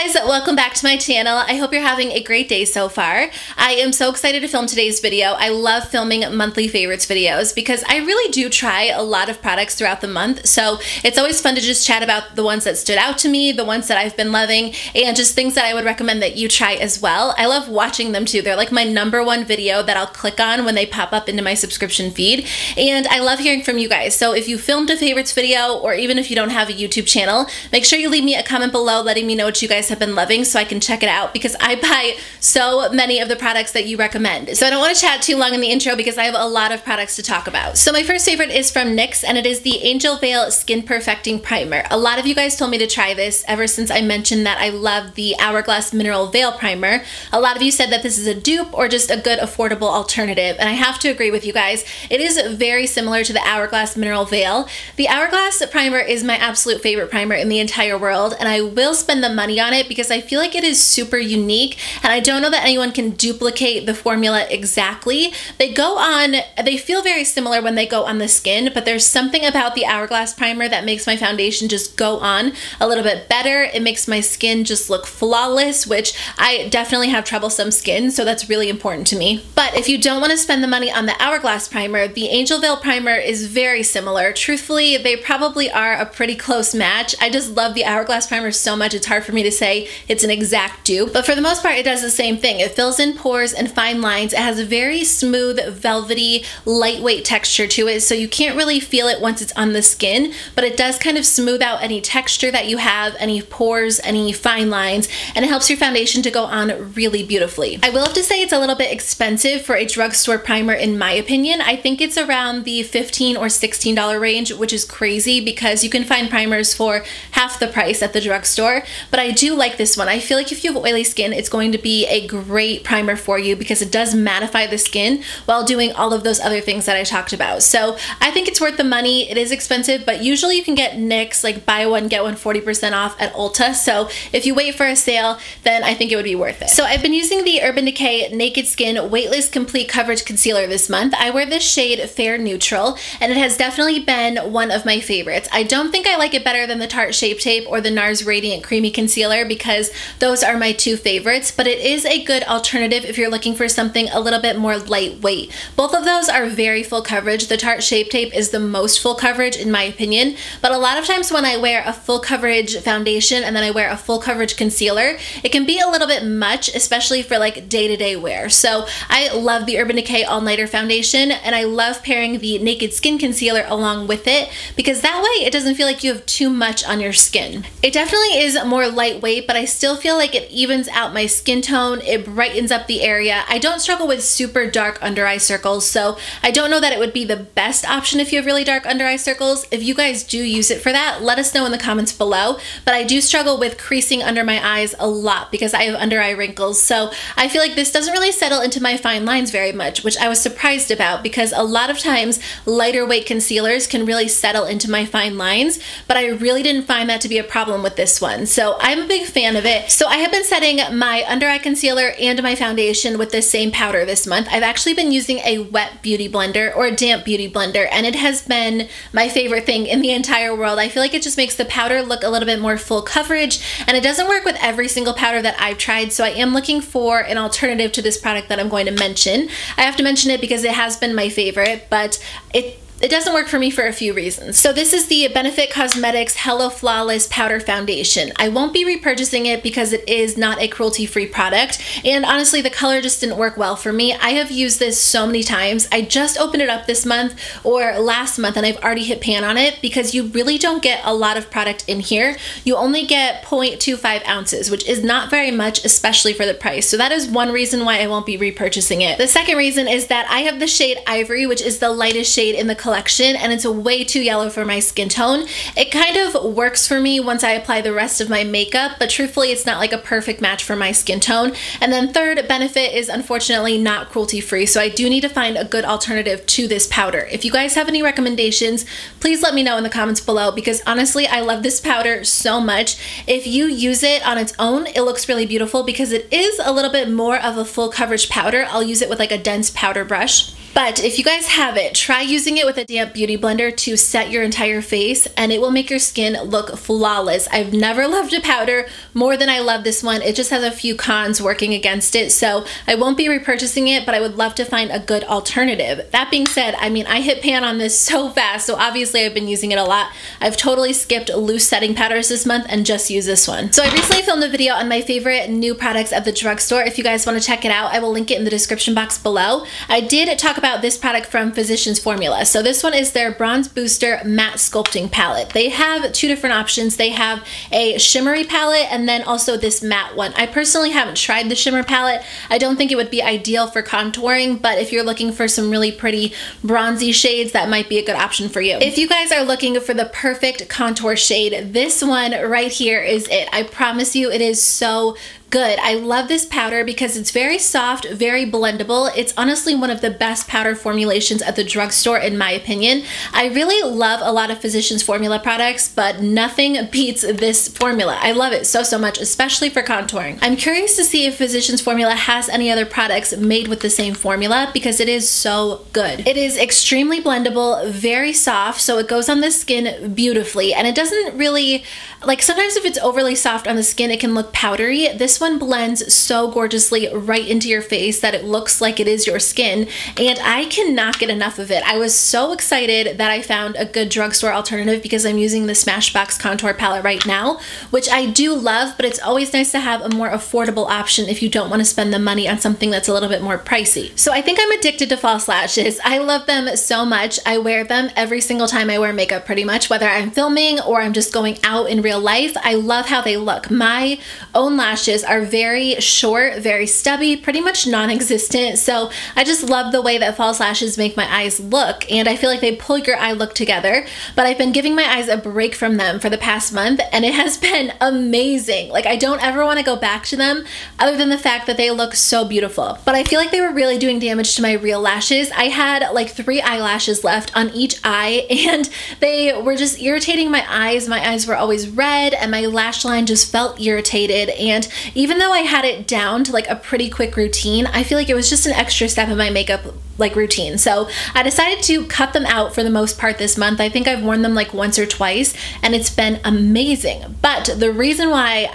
guys, welcome back to my channel. I hope you're having a great day so far. I am so excited to film today's video. I love filming monthly favorites videos because I really do try a lot of products throughout the month, so it's always fun to just chat about the ones that stood out to me, the ones that I've been loving, and just things that I would recommend that you try as well. I love watching them too. They're like my #1 video that I'll click on when they pop up into my subscription feed, and I love hearing from you guys. So if you filmed a favorites video, or even if you don't have a YouTube channel, make sure you leave me a comment below letting me know what you guys have been loving so I can check it out, because I buy so many of the products that you recommend. So I don't want to chat too long in the intro because I have a lot of products to talk about. So my first favorite is from NYX, and it is the Angel Veil Skin Perfecting Primer. A lot of you guys told me to try this ever since I mentioned that I love the Hourglass Mineral Veil Primer. A lot of you said that this is a dupe or just a good affordable alternative, and I have to agree with you guys. It is very similar to the Hourglass Mineral Veil. The Hourglass primer is my absolute favorite primer in the entire world, and I will spend the money on it because I feel like it is super unique, and I don't know that anyone can duplicate the formula exactly. They feel very similar when they go on the skin, but there's something about the Hourglass primer that makes my foundation just go on a little bit better. It makes my skin just look flawless, which I definitely have troublesome skin, so that's really important to me. But if you don't want to spend the money on the Hourglass primer, the Angel Veil primer is very similar. Truthfully, they probably are a pretty close match. I just love the Hourglass primer so much, it's hard for me to say it's an exact dupe, but for the most part it does the same thing. It fills in pores and fine lines. It has a very smooth, velvety, lightweight texture to it, so you can't really feel it once it's on the skin, but it does kind of smooth out any texture that you have, any pores, any fine lines, and it helps your foundation to go on really beautifully. I will have to say it's a little bit expensive for a drugstore primer in my opinion. I think it's around the $15 or $16 range, which is crazy because you can find primers for half the price at the drugstore, but I do like this one. I feel like if you have oily skin, it's going to be a great primer for you because it does mattify the skin while doing all of those other things that I talked about. So I think it's worth the money. It is expensive, but usually you can get NYX like buy one get one 40% off at Ulta, so if you wait for a sale, then I think it would be worth it. So I've been using the Urban Decay Naked Skin Weightless Complete Coverage Concealer this month. I wear this shade Fair Neutral, and it has definitely been one of my favorites. I don't think I like it better than the Tarte Shape Tape or the NARS Radiant Creamy Concealer because those are my two favorites, but it is a good alternative if you're looking for something a little bit more lightweight. Both of those are very full coverage. The Tarte Shape Tape is the most full coverage in my opinion, but a lot of times when I wear a full coverage foundation and then I wear a full coverage concealer, it can be a little bit much, especially for like day-to-day wear. So I love the Urban Decay All Nighter Foundation, and I love pairing the Naked Skin Concealer along with it because that way it doesn't feel like you have too much on your skin. It definitely is more lightweight, but I still feel like it evens out my skin tone. It brightens up the area. I don't struggle with super dark under eye circles, so I don't know that it would be the best option if you have really dark under eye circles. If you guys do use it for that, let us know in the comments below, but I do struggle with creasing under my eyes a lot because I have under eye wrinkles, so I feel like this doesn't really settle into my fine lines very much, which I was surprised about because a lot of times lighter weight concealers can really settle into my fine lines, but I really didn't find that to be a problem with this one, so I'm a big fan of it. So I have been setting my under eye concealer and my foundation with the same powder this month. I've actually been using a wet beauty blender or a damp beauty blender, and it has been my favorite thing in the entire world. I feel like it just makes the powder look a little bit more full coverage, and it doesn't work with every single powder that I've tried, so I am looking for an alternative to this product that I'm going to mention. I have to mention it because it has been my favorite, but it doesn't work for me for a few reasons. So this is the Benefit Cosmetics Hello Flawless Powder Foundation. I won't be repurchasing it because it is not a cruelty-free product, and honestly the color just didn't work well for me. I have used this so many times. I just opened it up this month or last month and I've already hit pan on it because you really don't get a lot of product in here. You only get 0.25 ounces, which is not very much, especially for the price. So that is one reason why I won't be repurchasing it. The second reason is that I have the shade Ivory, which is the lightest shade in the collection, and it's way too yellow for my skin tone. It kind of works for me once I apply the rest of my makeup, but truthfully it's not like a perfect match for my skin tone. And then third, Benefit is unfortunately not cruelty free, so I do need to find a good alternative to this powder. If you guys have any recommendations, please let me know in the comments below because honestly I love this powder so much. If you use it on its own, it looks really beautiful because it is a little bit more of a full coverage powder. I'll use it with like a dense powder brush. But if you guys have it, try using it with a damp beauty blender to set your entire face, and it will make your skin look flawless. I've never loved a powder more than I love this one. It just has a few cons working against it, so I won't be repurchasing it, but I would love to find a good alternative. That being said, I mean, I hit pan on this so fast, so obviously I've been using it a lot. I've totally skipped loose setting powders this month and just used this one. So I recently filmed a video on my favorite new products at the drugstore. If you guys want to check it out, I will link it in the description box below. I did talk about this product from Physicians Formula. So this one is their Bronze Booster Matte Sculpting Palette. They have two different options. They have a shimmery palette and then also this matte one. I personally haven't tried the shimmer palette. I don't think it would be ideal for contouring, but if you're looking for some really pretty bronzy shades, that might be a good option for you. If you guys are looking for the perfect contour shade, this one right here is it. I promise you it is so good. I love this powder because it's very soft, very blendable. It's honestly one of the best powder formulations at the drugstore in my opinion. I really love a lot of Physicians Formula products, but nothing beats this formula. I love it so much, especially for contouring. I'm curious to see if Physicians Formula has any other products made with the same formula because it is so good. It is extremely blendable, very soft, so it goes on the skin beautifully, and it doesn't really, like sometimes if it's overly soft on the skin, it can look powdery. This one blends so gorgeously right into your face that it looks like it is your skin, and I cannot get enough of it. I was so excited that I found a good drugstore alternative because I'm using the Smashbox contour palette right now, which I do love, but it's always nice to have a more affordable option if you don't want to spend the money on something that's a little bit more pricey. So I think I'm addicted to false lashes. I love them so much. I wear them every single time I wear makeup pretty much, whether I'm filming or I'm just going out in real life. I love how they look. My own lashes are very short, very stubby, pretty much non-existent, so I just love the way that false lashes make my eyes look, and I feel like they pull your eye look together. But I've been giving my eyes a break from them for the past month, and it has been amazing. Like, I don't ever want to go back to them other than the fact that they look so beautiful. But I feel like they were really doing damage to my real lashes. I had like 3 eyelashes left on each eye, and they were just irritating my eyes. My eyes were always red, and my lash line just felt irritated, and even though I had it down to like a pretty quick routine, I feel like it was just an extra step in my makeup like routine. So I decided to cut them out for the most part this month. I think I've worn them like once or twice, and it's been amazing. But the reason why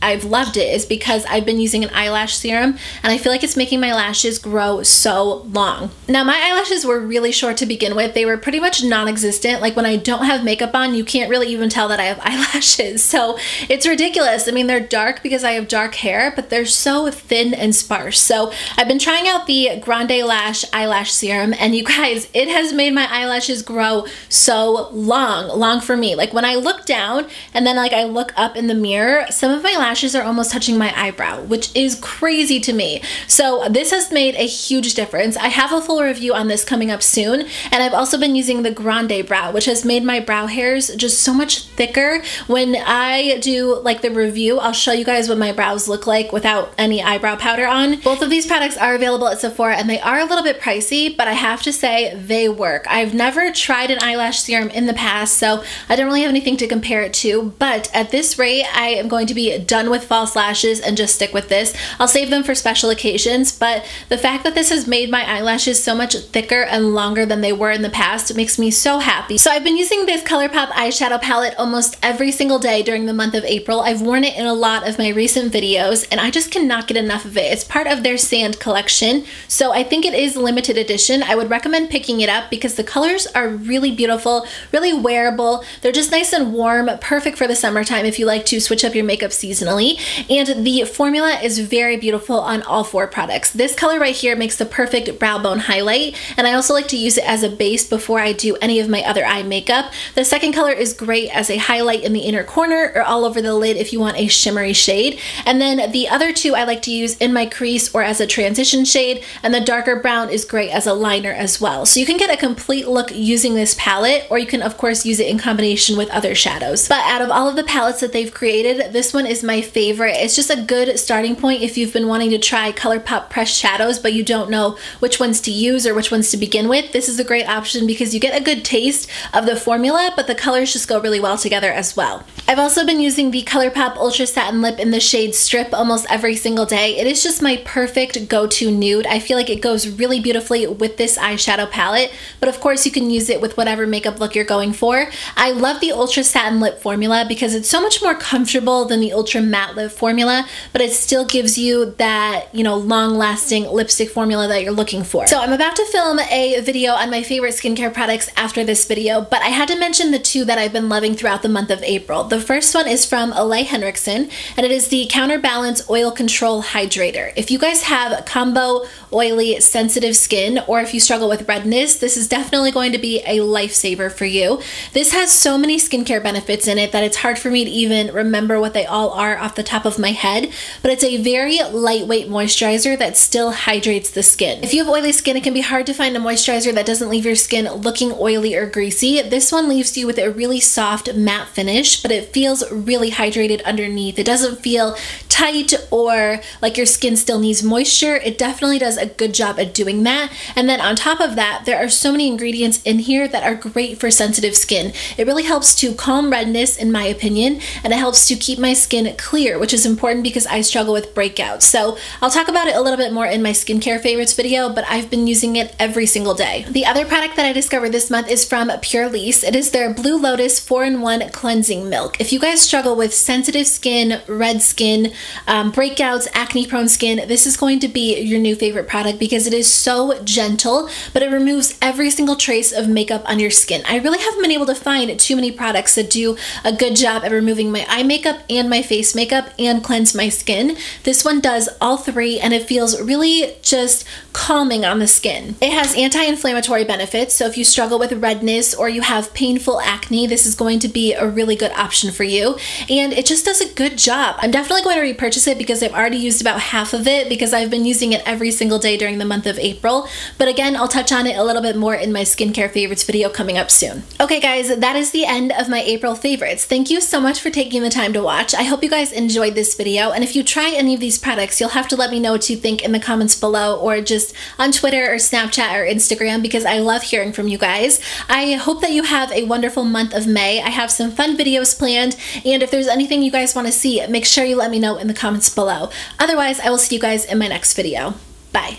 I've loved it is because I've been using an eyelash serum, and I feel like it's making my lashes grow so long. Now, my eyelashes were really short to begin with. They were pretty much non-existent. Like, when I don't have makeup on, you can't really even tell that I have eyelashes. So it's ridiculous. I mean, they're dark because I have dark hair, but they're so thin and sparse. So I've been trying out the GrandeLASH eyelash serum, and you guys, it has made my eyelashes grow so long for me. Like, when I look down and then like I look up in the mirror, some of my lashes are almost touching my eyebrow, which is crazy to me. So this has made a huge difference. I have a full review on this coming up soon, and I've also been using the GrandeBROW, which has made my brow hairs just so much thicker. When I do like the review, I'll show you guys what my brows look like without any eyebrow powder on. Both of these products are available at Sephora, and they are a little bit pricey, but I have to say they work. I've never tried an eyelash serum in the past, so I don't really have anything to compare it to, but at this rate, I am going to be done with false lashes and just stick with this. I'll save them for special occasions, but the fact that this has made my eyelashes so much thicker and longer than they were in the past makes me so happy. So I've been using this ColourPop eyeshadow palette almost every single day during the month of April. I've worn it in a lot of my recent videos, and I just cannot get enough of it. It's part of their Sand collection, so I think it is limited edition. I would recommend picking it up because the colors are really beautiful, really wearable. They're just nice and warm, perfect for the summertime if you like to switch up your makeup seasonally, and the formula is very beautiful on all 4 products. This color right here makes the perfect brow bone highlight, and I also like to use it as a base before I do any of my other eye makeup. The second color is great as a highlight in the inner corner or all over the lid if you want a shimmery shade, and then the other 2 I like to use in my crease or as a transition shade, and the darker brown is great as a liner as well. So you can get a complete look using this palette, or you can of course use it in combination with other shadows. But out of all of the palettes that they've created, this one is my favorite. It's just a good starting point if you've been wanting to try ColourPop pressed shadows but you don't know which ones to use or which ones to begin with. This is a great option because you get a good taste of the formula, but the colors just go really well together as well. I've also been using the ColourPop Ultra Satin Lip in the shade Strip almost every single day. It is just my perfect go-to nude. I feel like it goes really beautifully beautifully with this eyeshadow palette, but of course you can use it with whatever makeup look you're going for. I love the Ultra Satin Lip formula because it's so much more comfortable than the Ultra Matte Lip formula, but it still gives you that, you know, long-lasting lipstick formula that you're looking for. So I'm about to film a video on my favorite skincare products after this video, but I had to mention the two that I've been loving throughout the month of April. The first one is from Olay Henriksen, and it is the Counterbalance Oil Control Hydrator. If you guys have combo, oily, sensitive skin, or if you struggle with redness, this is definitely going to be a lifesaver for you. This has so many skincare benefits in it that it's hard for me to even remember what they all are off the top of my head, but it's a very lightweight moisturizer that still hydrates the skin. If you have oily skin, it can be hard to find a moisturizer that doesn't leave your skin looking oily or greasy. This one leaves you with a really soft matte finish, but it feels really hydrated underneath. It doesn't feel tight or like your skin still needs moisture. It definitely does a good job at doing that. And then on top of that, there are so many ingredients in here that are great for sensitive skin. It really helps to calm redness, in my opinion, and it helps to keep my skin clear, which is important because I struggle with breakouts. So I'll talk about it a little bit more in my skincare favorites video, but I've been using it every single day. The other product that I discovered this month is from Pur Lisse. It is their Blue Lotus 4-in-1 Cleansing Milk. If you guys struggle with sensitive skin, red skin, breakouts, acne-prone skin, this is going to be your new favorite product because it is so gentle, but it removes every single trace of makeup on your skin. I really haven't been able to find too many products that do a good job at removing my eye makeup and my face makeup and cleanse my skin. This one does all three, and it feels really just calming on the skin. It has anti-inflammatory benefits, so if you struggle with redness or you have painful acne, this is going to be a really good option for you, and it just does a good job. I'm definitely going to repurchase it because I've already used about half of it because I've been using it every single day during the month of April, but again, I'll touch on it a little bit more in my skincare favorites video coming up soon. Okay guys, that is the end of my April favorites. Thank you so much for taking the time to watch. I hope you guys enjoyed this video, and if you try any of these products, you'll have to let me know what you think in the comments below or just on Twitter or Snapchat or Instagram because I love hearing from you guys. I hope that you have a wonderful month of May. I have some fun videos planned, and if there's anything you guys want to see, make sure you let me know in the comments below. Otherwise, I will see you guys in my next video. Bye.